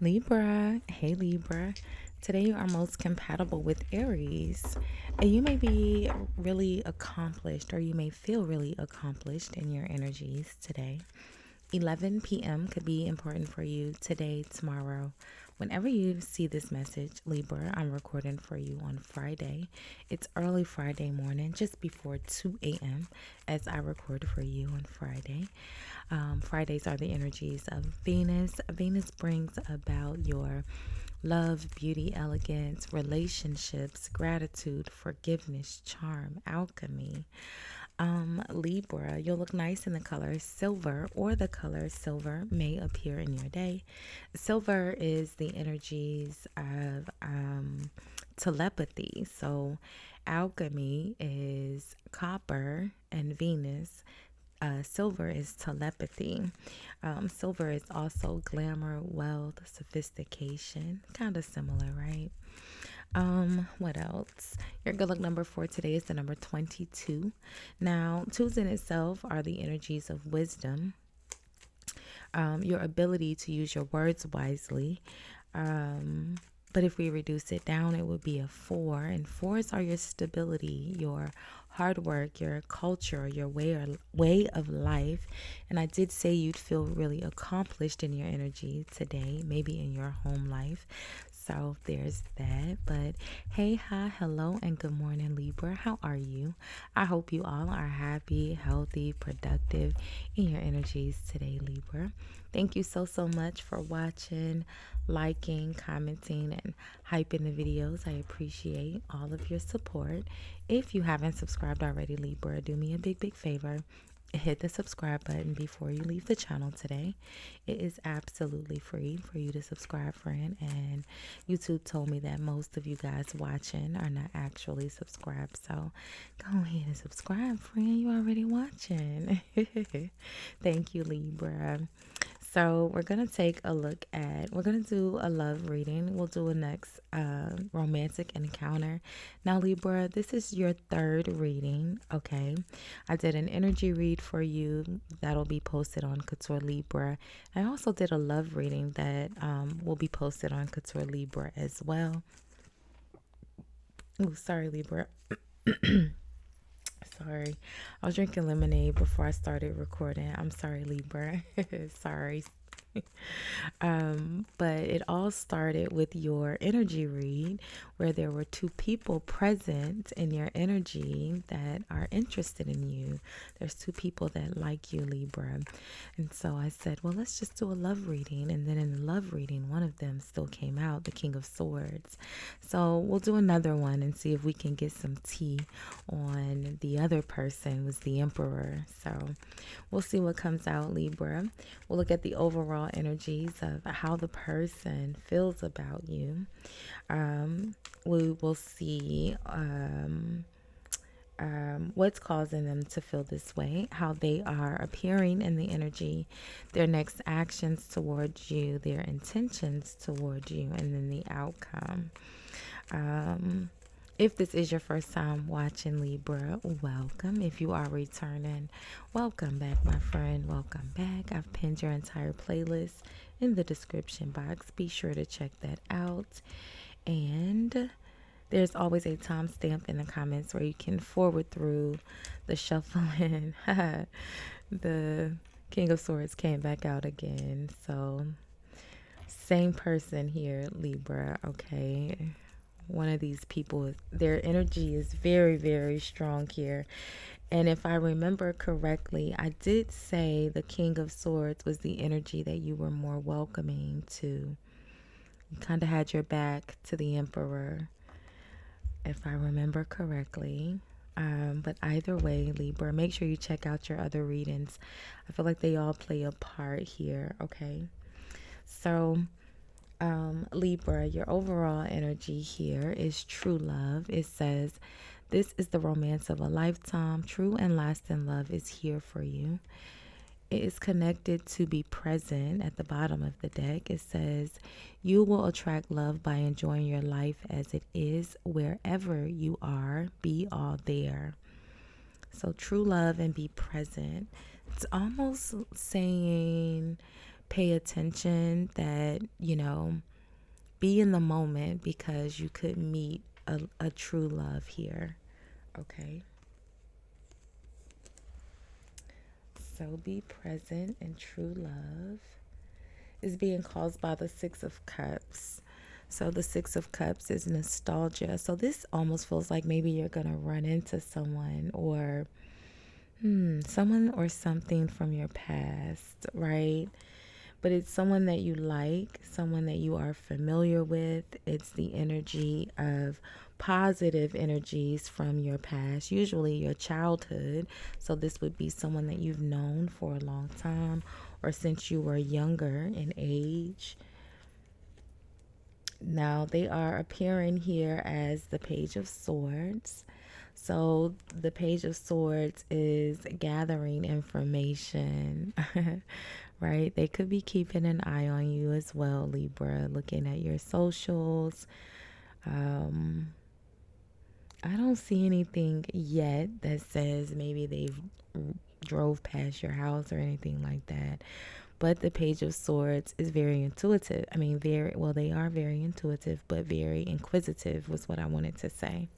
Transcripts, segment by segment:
Libra, hey Libra. Today you are most compatible with Aries. You may be really accomplished or you may feel really accomplished in your energies today. 11 p.m. could be important for you today, tomorrow. Whenever you see this message, Libra, I'm recording for you on Friday. It's early Friday morning, just before 2 a.m. as I record for you on Friday. Fridays are the energies of Venus. Venus brings about your love, beauty, elegance, relationships, gratitude, forgiveness, charm, alchemy. Libra, you'll look nice in the color silver, or the color silver may appear in your day. Silver is the energies of telepathy. So, alchemy is copper and Venus. Silver is telepathy. Silver is also glamour, wealth, sophistication. Kind of similar, right? What else? Your good luck number for today is the number 22. Now, twos in itself are the energies of wisdom, your ability to use your words wisely. But if we reduce it down, it would be a 4. And 4s are your stability, your hard work, your culture, your way of life. And I did say you'd feel really accomplished in your energy today, maybe in your home life. So there's that. But hey, hi, hello, and good morning, Libra. How are you? I hope you all are happy, healthy, productive in your energies today, Libra. Thank you so much for watching, liking, commenting, and hyping the videos. I appreciate all of your support. If you haven't subscribed already, Libra, do me a big favor. Hit the subscribe button before you leave the channel today. It is absolutely free for you to subscribe, friend. And YouTube told me that most of you guys watching are not actually subscribed. So go ahead and subscribe, friend. You already watching. Thank you, Libra. So we're going to take a look at, we're going to do a love reading. We'll do a next romantic encounter. Now, Libra, this is your third reading, okay? I did an energy read for you. That'll be posted on Couture Libra. I also did a love reading that will be posted on Couture Libra as well. Oh, sorry, Libra. Sorry. I was drinking lemonade before I started recording. I'm sorry, Libra. Sorry. But it all started with your energy read, where there were two people present in your energy that are interested in you. There's two people that like you, Libra. And so I said, well, let's just do a love reading. And then in the love reading, one of them still came out, the King of Swords. So we'll do another one and see if we can get some tea on the other person, was the Emperor. So we'll see what comes out, Libra. We'll look at the overall energies of how the person feels about you. We will see what's causing them to feel this way, how they are appearing in the energy, their next actions towards you, their intentions towards you, and then the outcome. If this is your first time watching, Libra, welcome. If you are returning, welcome back, my friend. Welcome back. I've pinned your entire playlist in the description box. Be sure to check that out. And there's always a timestamp in the comments where you can forward through the shuffling. The King of Swords came back out again. So, same person here, Libra, okay? One of these people, their energy is very strong here. And if I remember correctly, I did say the King of Swords was the energy that you were more welcoming to. You kind of had your back to the Emperor, if I remember correctly. But either way, Libra, make sure you check out your other readings. I feel like they all play a part here, okay? So, Libra, your overall energy here is true love. It says, this is the romance of a lifetime. True and lasting love is here for you. It is connected to be present at the bottom of the deck. It says, you will attract love by enjoying your life as it is, wherever you are. Be all there. So true love and be present. It's almost saying pay attention, that, be in the moment, because you could meet a true love here. Okay. So be present, and true love is being caused by the Six of Cups. So the Six of Cups is nostalgia. So this almost feels like maybe you're going to run into someone, or someone or something from your past, right? But it's someone that you like, someone that you are familiar with. It's the energy of positive energies from your past, usually your childhood. So this would be someone that you've known for a long time, or since you were younger in age. Now they are appearing here as the Page of Swords. So the Page of Swords is gathering information, right? They could be keeping an eye on you as well, Libra, looking at your socials. I don't see anything yet that says maybe they've drove past your house or anything like that. But the Page of Swords is very intuitive. I mean, they are very intuitive, but very inquisitive was what I wanted to say.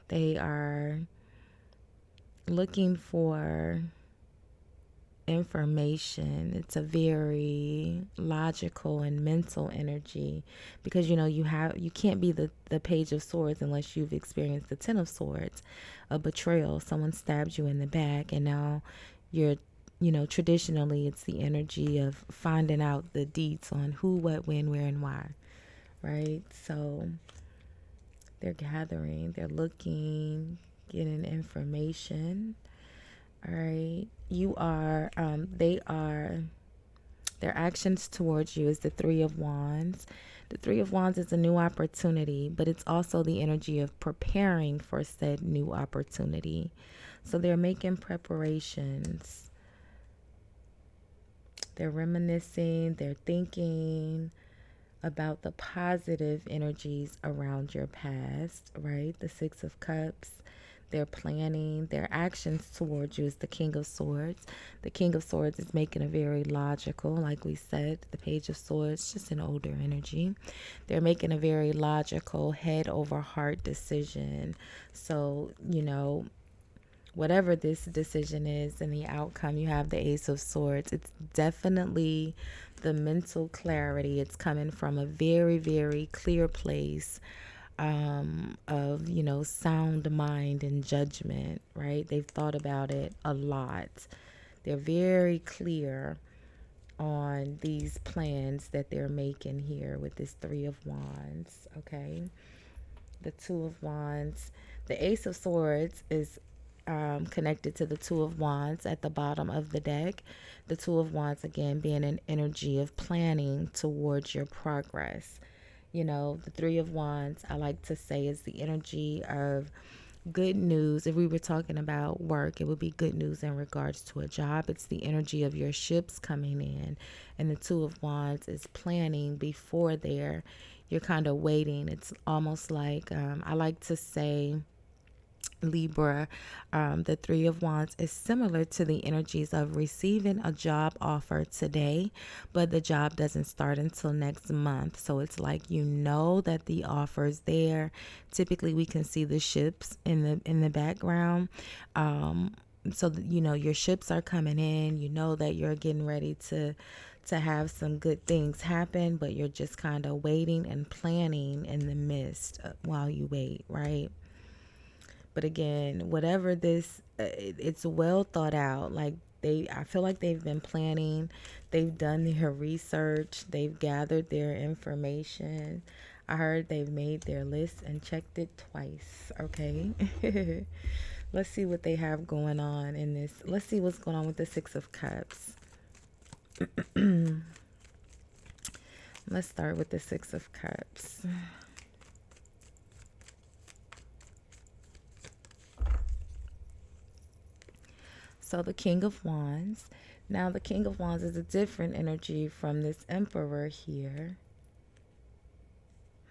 They are looking for information. It's a very logical and mental energy, because you can't be the Page of Swords unless you've experienced the Ten of Swords, a betrayal. Someone stabbed you in the back, and now you're traditionally it's the energy of finding out the deets on who, what, when, where, and why, right? So they're gathering, they're looking, getting information. All right. Their actions towards you is the Three of Wands. The Three of Wands is a new opportunity, but it's also the energy of preparing for said new opportunity. So they're making preparations. They're reminiscing, they're thinking about the positive energies around your past, right? The Six of Cups. They're planning. Their actions towards you is the King of Swords. The King of Swords is making a very logical, like we said, the Page of Swords, just an older energy. They're making a very logical head over heart decision. So, whatever this decision is and the outcome, you have the Ace of Swords. It's definitely the mental clarity. It's coming from a very, very clear place of, sound mind and judgment, right? They've thought about it a lot. They're very clear on these plans that they're making here with this Three of Wands, okay? The Two of Wands. The Ace of Swords is connected to the Two of Wands at the bottom of the deck. The Two of Wands, again, being an energy of planning towards your progress. The Three of Wands, I like to say, is the energy of good news. If we were talking about work, it would be good news in regards to a job. It's the energy of your ships coming in. And the Two of Wands is planning before you're kind of waiting. It's almost like, I like to say, Libra, the Three of Wands is similar to the energies of receiving a job offer today, but the job doesn't start until next month. So it's like that the offer's there. Typically, we can see the ships in the background. So your ships are coming in. You know that you're getting ready to have some good things happen, but you're just kind of waiting and planning in the midst while you wait, right? But again, whatever this, it's well thought out. Like I feel like they've been planning. They've done their research. They've gathered their information. I heard they've made their list and checked it twice. Okay. Let's see what they have going on in this. Let's see what's going on with the Six of Cups. Let's start with the Six of Cups. So the King of Wands. Now the King of Wands is a different energy from this Emperor here.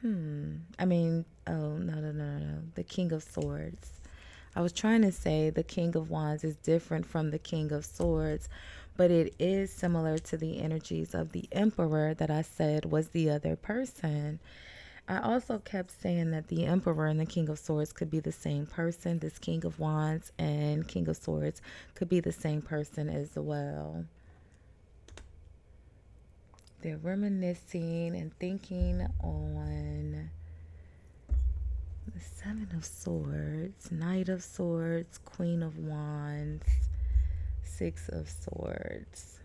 I mean, oh, no. The King of Swords. I was trying to say the King of Wands is different from the King of Swords, But it is similar to the energies of the Emperor that I said was the other person. I also kept saying that the Emperor and the King of Swords could be the same person. This King of Wands and King of Swords could be the same person as well. They're reminiscing and thinking on the Seven of Swords, Knight of Swords, Queen of Wands, Six of Swords.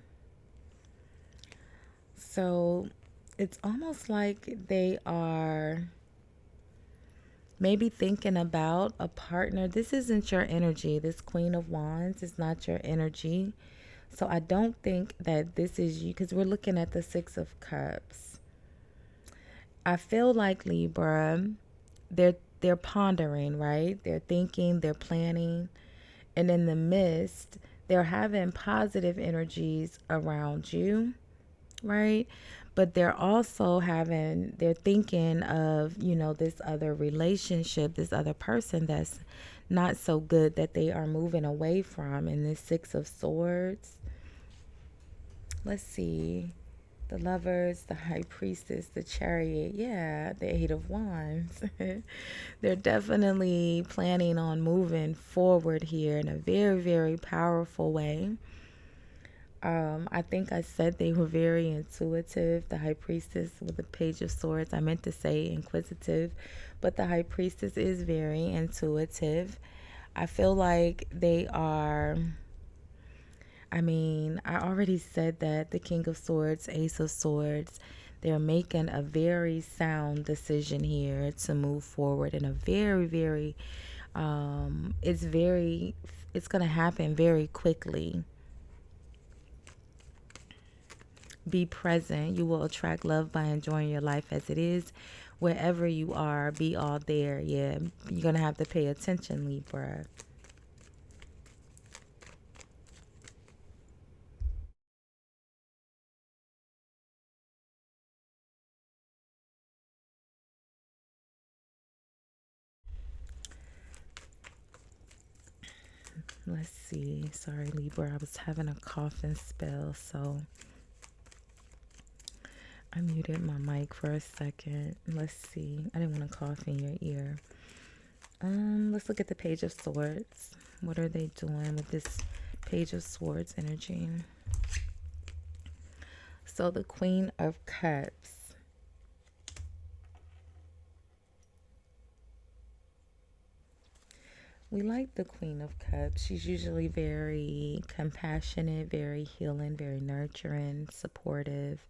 So it's almost like they are maybe thinking about a partner. This isn't your energy. This Queen of Wands is not your energy. So I don't think that this is you, because we're looking at the Six of Cups. I feel like Libra, they're pondering, right? They're thinking, they're planning, and in the midst, they're having positive energies around you, right? But they're also they're thinking of, this other relationship, this other person that's not so good that they are moving away from. In this Six of Swords, let's see, the Lovers, the High Priestess, the Chariot, yeah, the Eight of Wands. They're definitely planning on moving forward here in a very, very powerful way. I think I said they were very intuitive. The High Priestess with the Page of Swords, I meant to say inquisitive, but the High Priestess is very intuitive. I feel like they are, I already said that the King of Swords, Ace of Swords, they're making a very sound decision here to move forward in a very, very, it's going to happen very quickly. Be present. You will attract love by enjoying your life as it is. Wherever you are, be all there. Yeah, you're going to have to pay attention, Libra. Let's see. Sorry, Libra. I was having a coughing spell, so I muted my mic for a second. Let's see. I didn't want to cough in your ear. Let's look at the Page of Swords. What are they doing with this Page of Swords energy? So the Queen of Cups. We like the Queen of Cups. She's usually very compassionate, very healing, very nurturing, supportive.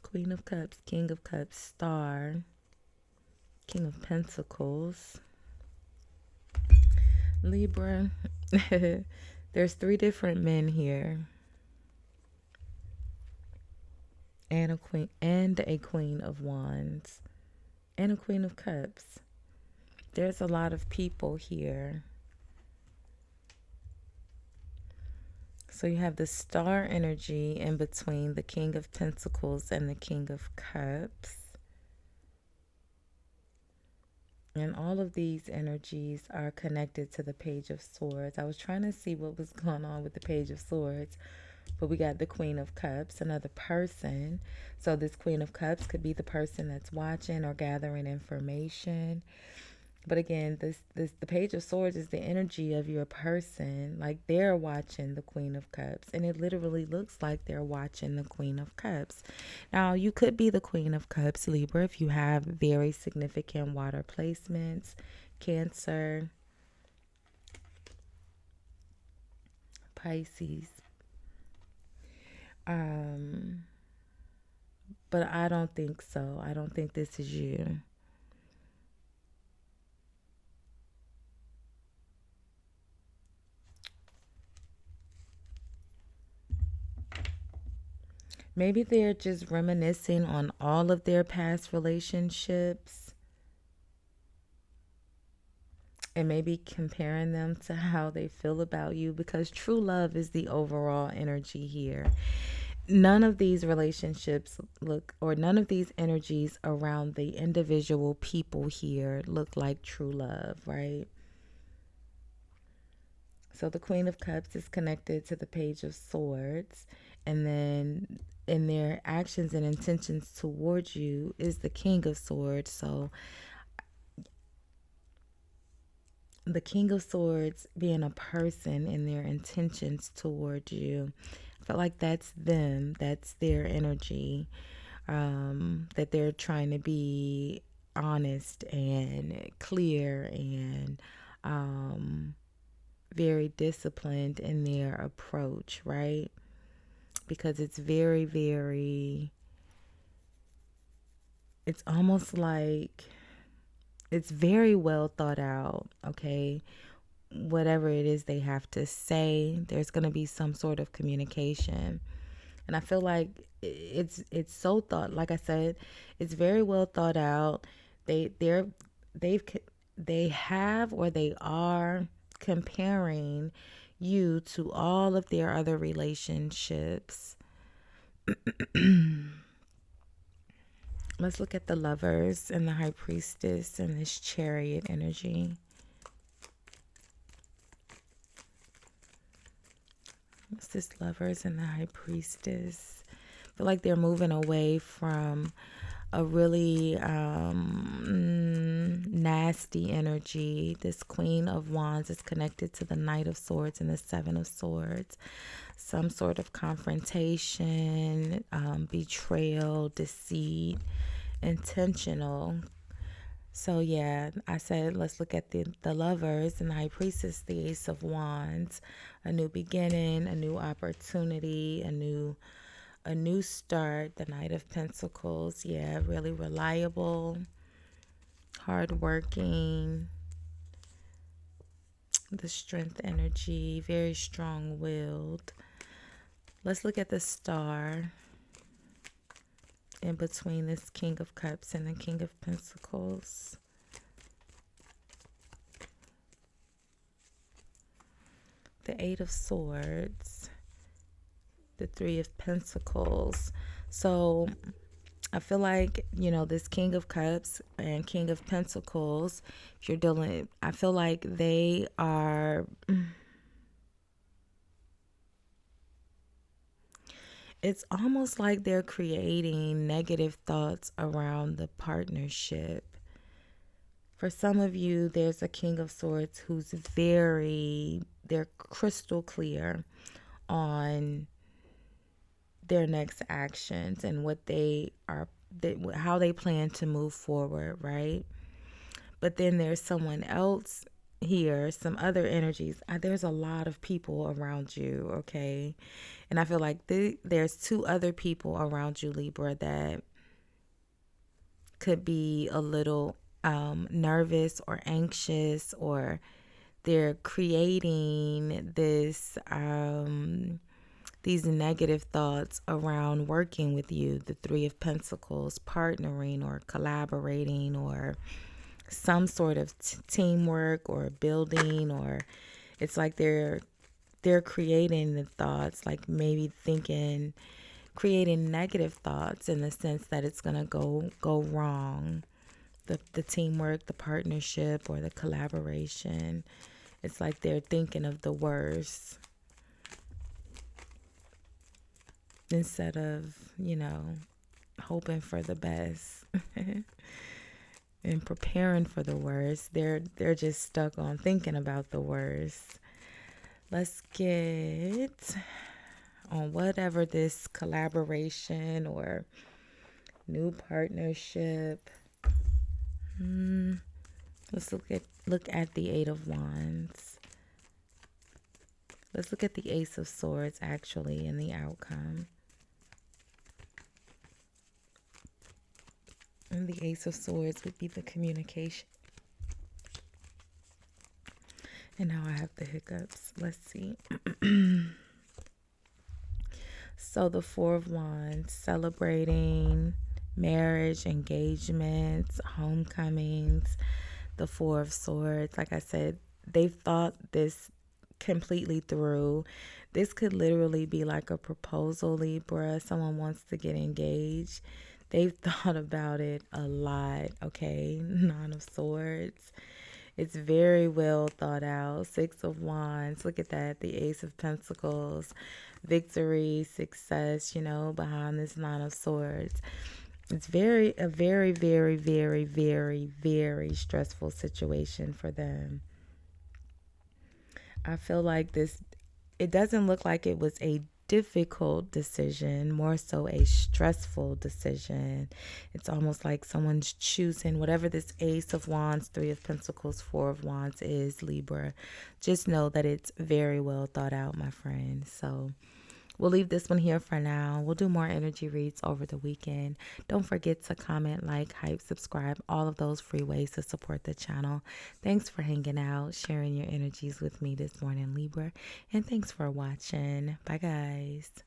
Queen of Cups, King of Cups, Star, King of Pentacles. Libra, there's three different men here. And a Queen of Wands. And a Queen of Cups. There's a lot of people here. So you have the Star energy in between the King of Pentacles and the King of Cups. And all of these energies are connected to the Page of Swords. I was trying to see what was going on with the Page of Swords, but we got the Queen of Cups, another person. So this Queen of Cups could be the person that's watching or gathering information. But again, the Page of Swords is the energy of your person. Like they're watching the Queen of Cups. And it literally looks like they're watching the Queen of Cups. Now, you could be the Queen of Cups, Libra, if you have very significant water placements, Cancer, Pisces. But I don't think so. I don't think this is you. Maybe they're just reminiscing on all of their past relationships and maybe comparing them to how they feel about you, because true love is the overall energy here. none of these relationships look, or none of these energies around the individual people here look like true love, right? So the Queen of Cups is connected to the Page of Swords, and then in their actions and intentions towards you is the King of Swords. So the King of Swords being a person and their intentions towards you, I feel like that's them, that's their energy, that they're trying to be honest and clear and very disciplined in their approach, right? Because it's very, very, it's almost like it's very well thought out, okay? Whatever it is they have to say, there's going to be some sort of communication. And I feel like it's so thought, like I said, it's very well thought out. They've they have, or they are comparing you to all of their other relationships. Let's look at the Lovers and the High Priestess and this Chariot energy. What's this Lovers and the High Priestess? I feel like they're moving away from a really nasty energy. This Queen of Wands is connected to the Knight of Swords and the Seven of Swords. Some sort of confrontation, betrayal, deceit, intentional. So yeah, I said let's look at the Lovers and the High Priestess, the Ace of Wands, a new beginning, a new opportunity, a new start. The Knight of Pentacles, yeah, really reliable, hardworking. The Strength energy, very strong-willed. Let's look at the Star in between this King of Cups and the King of Pentacles. The Eight of Swords, the Three of Pentacles. So I feel like, this King of Cups and King of Pentacles, if you're dealing, I feel like they are, it's almost like they're creating negative thoughts around the partnership. For some of you, there's a King of Swords who's they're crystal clear on their next actions and how they plan to move forward, right? But then there's someone else here, some other energies. There's a lot of people around you, okay? And I feel like there's two other people around you, Libra, that could be a little nervous or anxious, or they're creating these negative thoughts around working with you. The Three of Pentacles, partnering or collaborating, or some sort of teamwork or building, or it's like they're creating the thoughts, like maybe creating negative thoughts in the sense that it's gonna go wrong. The teamwork, the partnership, or the collaboration. It's like they're thinking of the worst instead of, hoping for the best and preparing for the worst. They're just stuck on thinking about the worst. Let's get on whatever this collaboration or new partnership. Let's look at the Eight of Wands. Let's look at the Ace of Swords actually and the outcome. And the Ace of Swords would be the communication. And now I have the hiccups. Let's see. So the Four of Wands, celebrating marriage, engagements, homecomings. The Four of Swords, like I said, they've thought this completely through. This could literally be like a proposal, Libra. Someone wants to get engaged. They've thought about it a lot, okay? Nine of Swords. It's very well thought out. Six of Wands. Look at that. The Ace of Pentacles. Victory, success, behind this Nine of Swords. It's a very, very, very, very, very stressful situation for them. I feel like it doesn't look like it was a difficult decision, more so a stressful decision. It's almost like someone's choosing whatever this Ace of Wands, Three of Pentacles, Four of Wands is, Libra. Just know that it's very well thought out, my friend. So we'll leave this one here for now. We'll do more energy reads over the weekend. Don't forget to comment, like, hype, subscribe, all of those free ways to support the channel. Thanks for hanging out, sharing your energies with me this morning, Libra. And thanks for watching. Bye, guys.